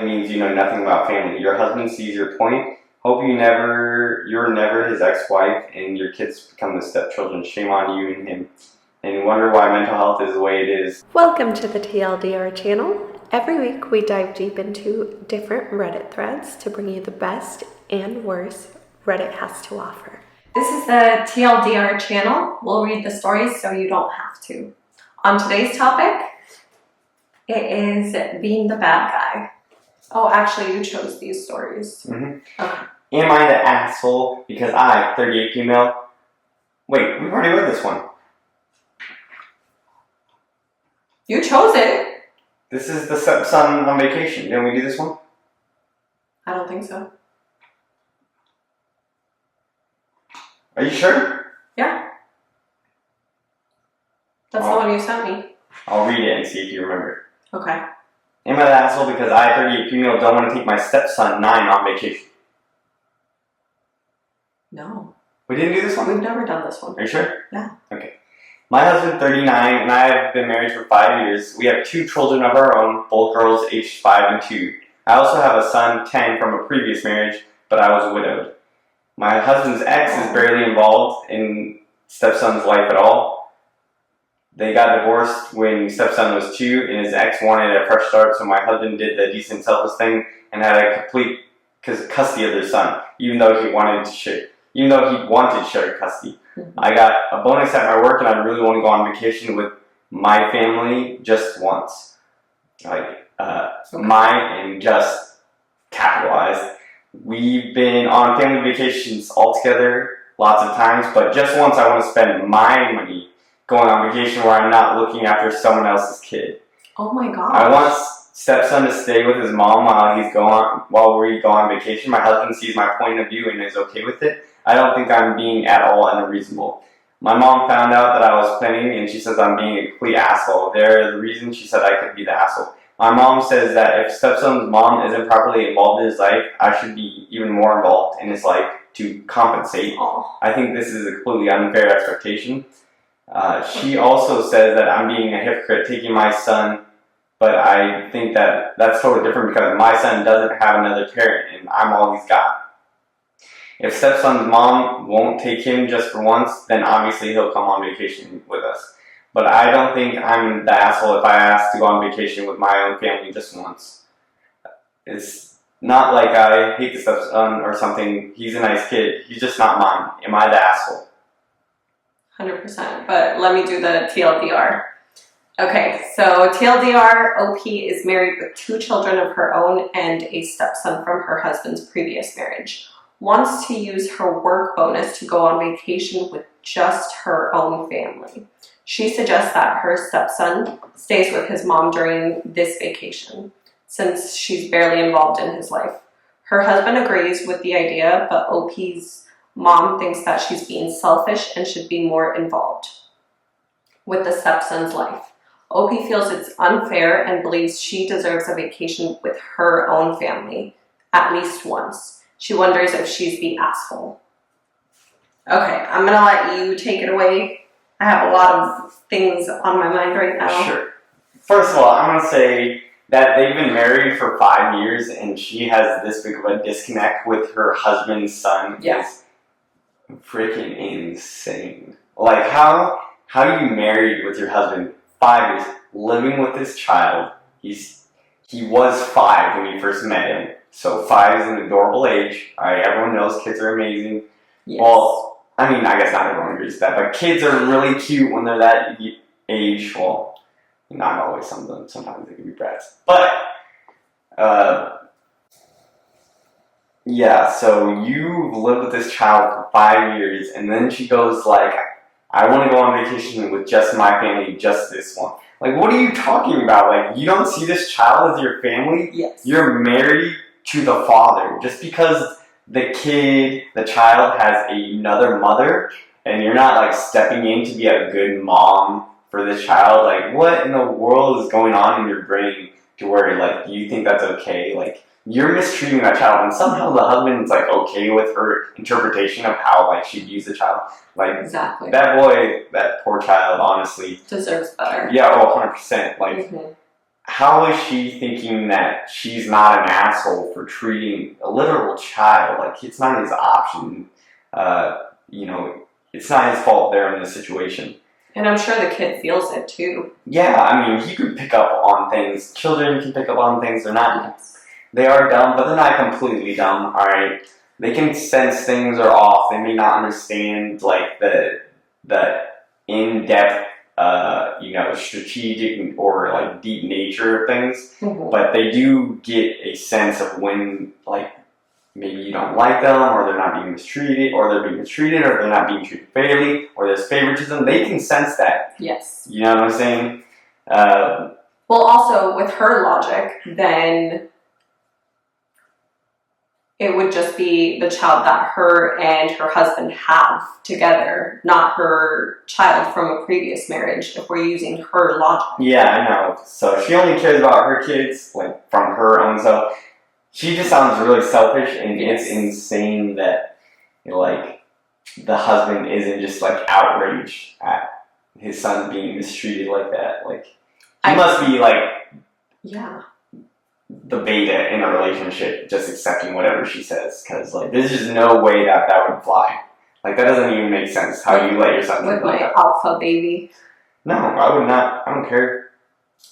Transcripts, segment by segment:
means you know nothing about family. Your husband sees your point. Hope you're never his ex-wife and your kids become the stepchildren. Shame on you and him. And you wonder why mental health is the way it is. Welcome to the TLDR channel. Every week we dive deep into different Reddit threads to bring you the best and worst Reddit has to offer. This is the TLDR channel. We'll read the stories so you don't have to. On today's topic, it is being the bad guy. Oh, actually, you chose these stories. Mm-hmm. Okay. Am I the asshole because I, 38 female... Wait, we've already read this one. You chose it. This is the stepson on vacation. Didn't we do this one? I don't think so. Are you sure? Yeah. That's the one you sent me. I'll read it and see if you remember. Okay. Am I the asshole because I, 38 female, don't want to take my stepson, 9, on vacation? No. We didn't do this one? We've never done this one. Are you sure? Yeah. Okay. My husband, 39, and I have been married for 5 years. We have 2 children of our own, both girls aged 5 and 2. I also have a son, 10, from a previous marriage, but I was widowed. My husband's ex is barely involved in stepson's life at all. They got divorced when stepson was 2, and his ex wanted a fresh start, so my husband did the decent selfless thing and had a complete custody of their son, even though he wanted shared custody. I got a bonus at my work, and I really want to go on vacation with my family just once. My and just capitalized. We've been on family vacations all together lots of times, but just once I want to spend my money going on vacation where I'm not looking after someone else's kid. Oh my god. I want stepson to stay with his mom while we go on vacation. My husband sees my point of view and is okay with it. I don't think I'm being at all unreasonable. My mom found out that I was planning and she says I'm being a complete asshole. There's the reason she said I could be the asshole. My mom says that if stepson's mom isn't properly involved in his life, I should be even more involved in his life to compensate. I think this is a completely unfair expectation. She also says that I'm being a hypocrite taking my son, but I think that that's totally different because my son doesn't have another parent and I'm all he's got. If stepson's mom won't take him just for once, then obviously he'll come on vacation with us. But I don't think I'm the asshole if I ask to go on vacation with my own family just once. It's not like I hate the stepson or something. He's a nice kid. He's just not mine. Am I the asshole? 100%. But let me do the TLDR. Okay, so TLDR, OP is married with 2 children of her own and a stepson from her husband's previous marriage. Wants to use her work bonus to go on vacation with just her own family. She suggests that her stepson stays with his mom during this vacation, since she's barely involved in his life. Her husband agrees with the idea, but OP's mom thinks that she's being selfish and should be more involved with the stepson's life. OP feels it's unfair and believes she deserves a vacation with her own family, at least once. She wonders if she's the asshole. Okay, I'm gonna let you take it away. I have a lot of things on my mind right now. Sure. First of all, I'm gonna say that they've been married for 5 years and she has this big of a disconnect with her husband's son. Yes. Is freaking insane. Like, how are you married with your husband 5 years, living with this child? He was 5 when you first met him. So 5 is an adorable age. Alright, everyone knows kids are amazing. Yes. Well, I mean, I guess not everyone agrees with that, but kids are really cute when they're that age. Well, not always, some of them. Sometimes they can be brats. But, yeah, so you've lived with this child for 5 years, and then she goes like, I want to go on vacation with just my family, just this one. Like, what are you talking about? Like, you don't see this child as your family? Yes. You're married to the father. Just because the child has another mother, and you're not like stepping in to be a good mom for this child, like what in the world is going on in your brain to where like you think that's okay? Like you're mistreating that child, and somehow the husband's like okay with her interpretation of how like she views the child. Like exactly. That boy, that poor child, honestly deserves better. Yeah, 100%. Like how is she thinking that she's not an asshole for treating a literal child? Like, it's not his option. It's not his fault they're in this situation. And I'm sure the kid feels it too. Yeah, I mean, he could pick up on things. Children can pick up on things. They are dumb, but they're not completely dumb, alright? They can sense things are off. They may not understand, like, the in-depth, strategic or, like, deep nature of things. Mm-hmm. But they do get a sense of when, like, maybe you don't like them, or they're not being mistreated, or they're being mistreated, or they're not being treated fairly, or there's favoritism. They can sense that. Yes. You know what I'm saying? Well, also, with her logic, then it would just be the child that her and her husband have together, not her child from a previous marriage, if we're using her logic. Yeah, I know. So she only cares about her kids, like, from her own self. She just sounds really selfish, and it's insane that, like, the husband isn't just, like, outraged at his son being mistreated like that. Like, he must be, like, the beta in a relationship, just accepting whatever she says, because, like, there's just no way that would fly. Like, that doesn't even make sense, how you let your son with like my that. alpha baby. No, I would not. I don't care.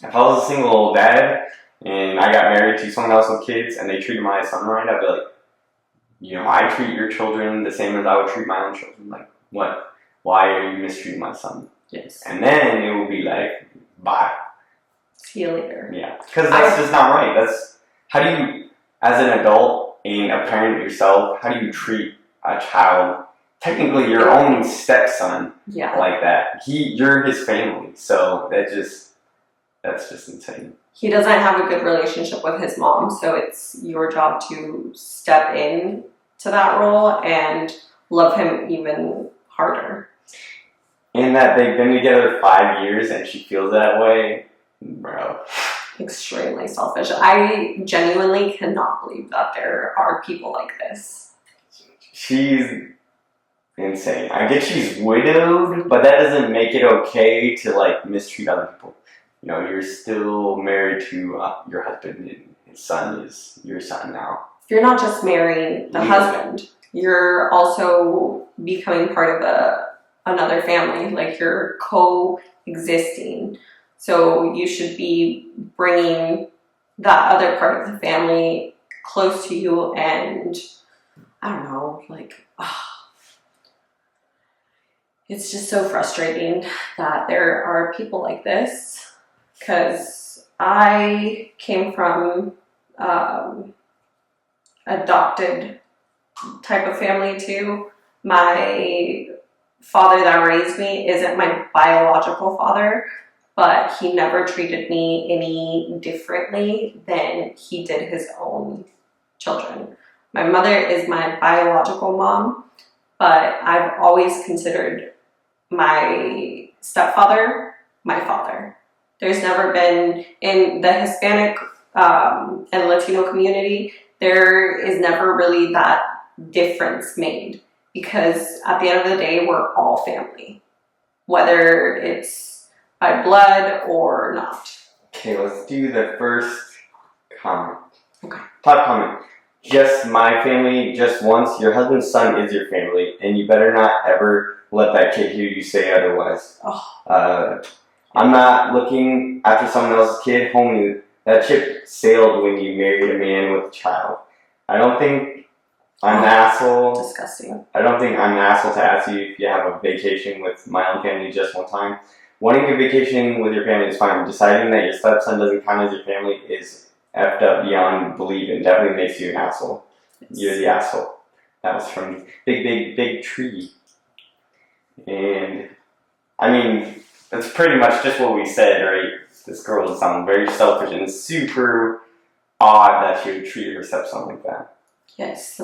If I was a single dad and I got married to someone else with kids and they treated my son right, I'd be like, I treat your children the same as I would treat my own children. Like, what? Why are you mistreating my son? Yes. And then it will be like, bye. See you later. Yeah, because that's just not right. That's how do you, as an adult and a parent yourself, how do you treat a child, technically your own stepson, like that? You're his family, so that's just insane. He doesn't have a good relationship with his mom, so it's your job to step in to that role and love him even harder. And that they've been together 5 years and she feels that way, bro. Extremely selfish. I genuinely cannot believe that there are people like this. She's insane. I get she's widowed, but that doesn't make it okay to, like, mistreat other people. You're still married to your husband, and his son is your son now. You're not just marrying the husband. You're also becoming part of another family. Like, you're coexisting. So you should be bringing that other part of the family close to you, and I don't know, like, it's just so frustrating that there are people like this. Because I came from adopted type of family too. My father that raised me isn't my biological father, but he never treated me any differently than he did his own children. My mother is my biological mom, but I've always considered my stepfather my father. There's never been, in the Hispanic and Latino community, there is never really that difference made, because at the end of the day, we're all family, whether it's by blood or not. Okay, let's do the first comment. Okay. Top comment. Just my family, just once. Your husband's son is your family, and you better not ever let that kid hear you say otherwise. I'm not looking after someone else's kid, homie. That ship sailed when you married a man with a child. I don't think I'm an asshole. Disgusting. I don't think I'm an asshole to ask you if you have a vacation with my own family just one time. Wanting a vacation with your family is fine. Deciding that your stepson doesn't count as your family is effed up beyond belief and definitely makes you an asshole. Yes. You're the asshole. That was from Big Tree. And, I mean, that's pretty much just what we said, right? This girl is sounding very selfish and super odd that she would treat her stepson like that. Yes.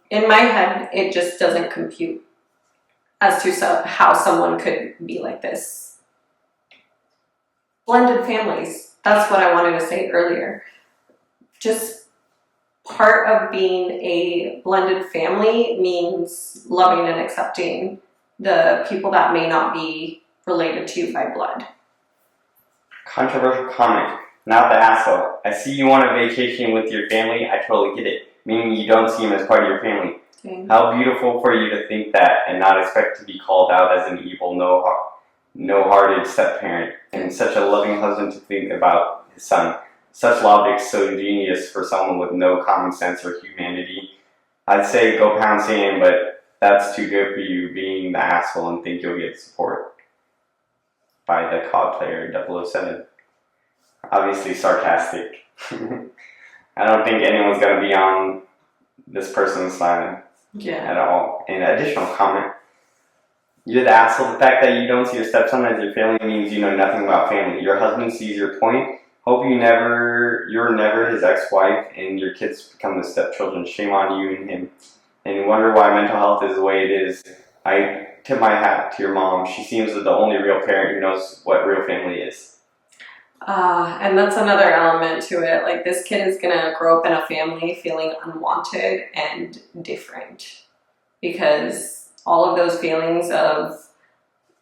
In my head, it just doesn't compute as to how someone could be like this. Blended families. That's what I wanted to say earlier. Just part of being a blended family means loving and accepting the people that may not be related to you by blood. Controversial comment. Not the asshole. I see you on a vacation with your family. I totally get it. Meaning you don't see him as part of your family. Okay. How beautiful for you to think that and not expect to be called out as an evil, no-hearted step-parent. And such a loving husband to think about his son. Such logic so genius for someone with no common sense or humanity. I'd say go pound sand, but that's too good for you being the asshole and think you'll get support. By the COD player 007. Obviously sarcastic. I don't think anyone's going to be on this person's side at all. And additional comment. You're the asshole. The fact that you don't see your stepson as your family means you know nothing about family. Your husband sees your point. Hope you're never his ex-wife and your kids become the stepchildren. Shame on you and him. And you wonder why mental health is the way it is. I tip my hat to your mom. She seems the only real parent who knows what real family is. And that's another element to it. Like, this kid is gonna grow up in a family feeling unwanted and different, because all of those feelings of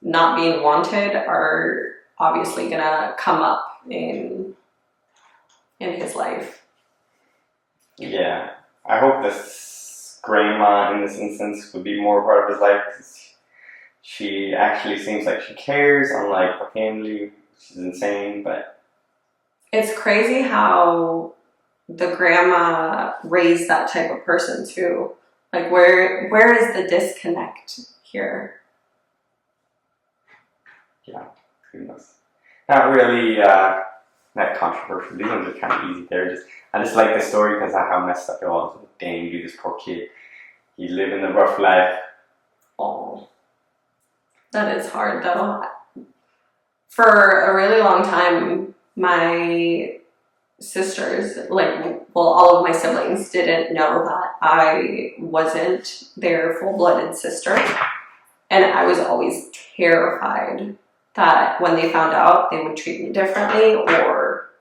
not being wanted are obviously gonna come up in his life. Yeah, I hope this grandma in this instance would be more part of his life, because she actually seems like she cares, unlike the family. She's insane, but it's crazy how the grandma raised that type of person too. Like, where is the disconnect here? Yeah, who knows? Not really that controversial. These ones are kind of easy. I just like the story because of how messed up it was. Dang, dude, this poor kid. He living the rough life. Oh, that is hard though. For a really long time, my sisters, all of my siblings didn't know that I wasn't their full-blooded sister. And I was always terrified that when they found out, they would treat me differently or,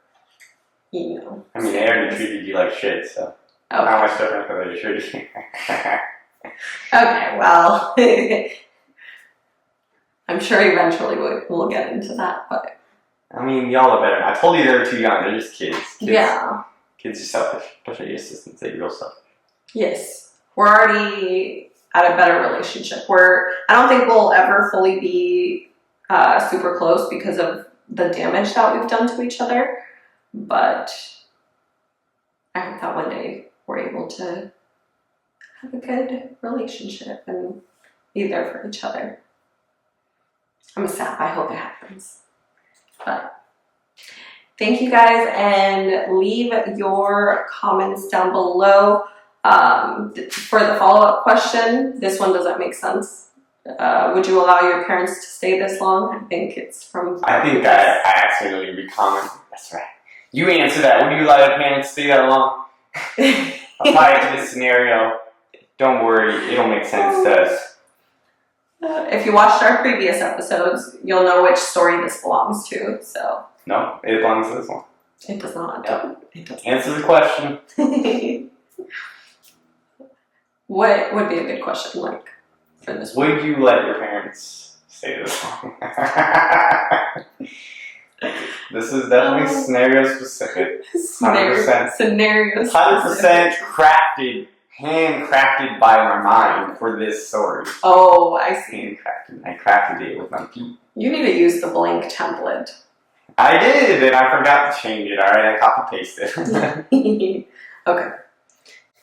you know. I mean, they already treated you like shit, so Okay. how much different could they treat you? Okay, well, I'm sure eventually we'll get into that, but. I mean, y'all are better. I told you they were too young. They're just kids. Yeah. Kids are selfish, especially your assistants. They're real selfish. Yes. We're already at a better relationship. I don't think we'll ever fully be super close because of the damage that we've done to each other. But I hope that one day we're able to have a good relationship and be there for each other. I'm a sap. I hope it happens. But thank you guys, and leave your comments down below. For the follow-up question, this one doesn't make sense. Would you allow your parents to stay this long? I think it's from... I think I accidentally re-comment. That's right. You answer that. Would you allow your parents to stay that long? Apply it to this scenario. Don't worry. It'll make sense to us. If you watched our previous episodes, you'll know which story this belongs to, so... No, it belongs to this one. It does not. Yep. It doesn't. Answer the question. What would be a good question, like, for this one? Would you let your parents stay this long? This is definitely scenario specific. 100%. Scenario 100% crafted, handcrafted by my mind for this story. Oh, I see. Handcrafted. I crafted it with my feet. You need to use the blank template. I did, and I forgot to change it. Alright, I copy pasted. Okay.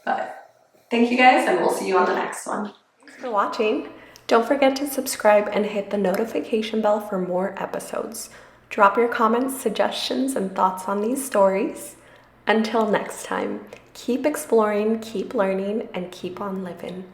But thank you guys, and we'll see you on the next one. Thanks for watching. Don't forget to subscribe and hit the notification bell for more episodes. Drop your comments, suggestions, and thoughts on these stories. Until next time, keep exploring, keep learning, and keep on living.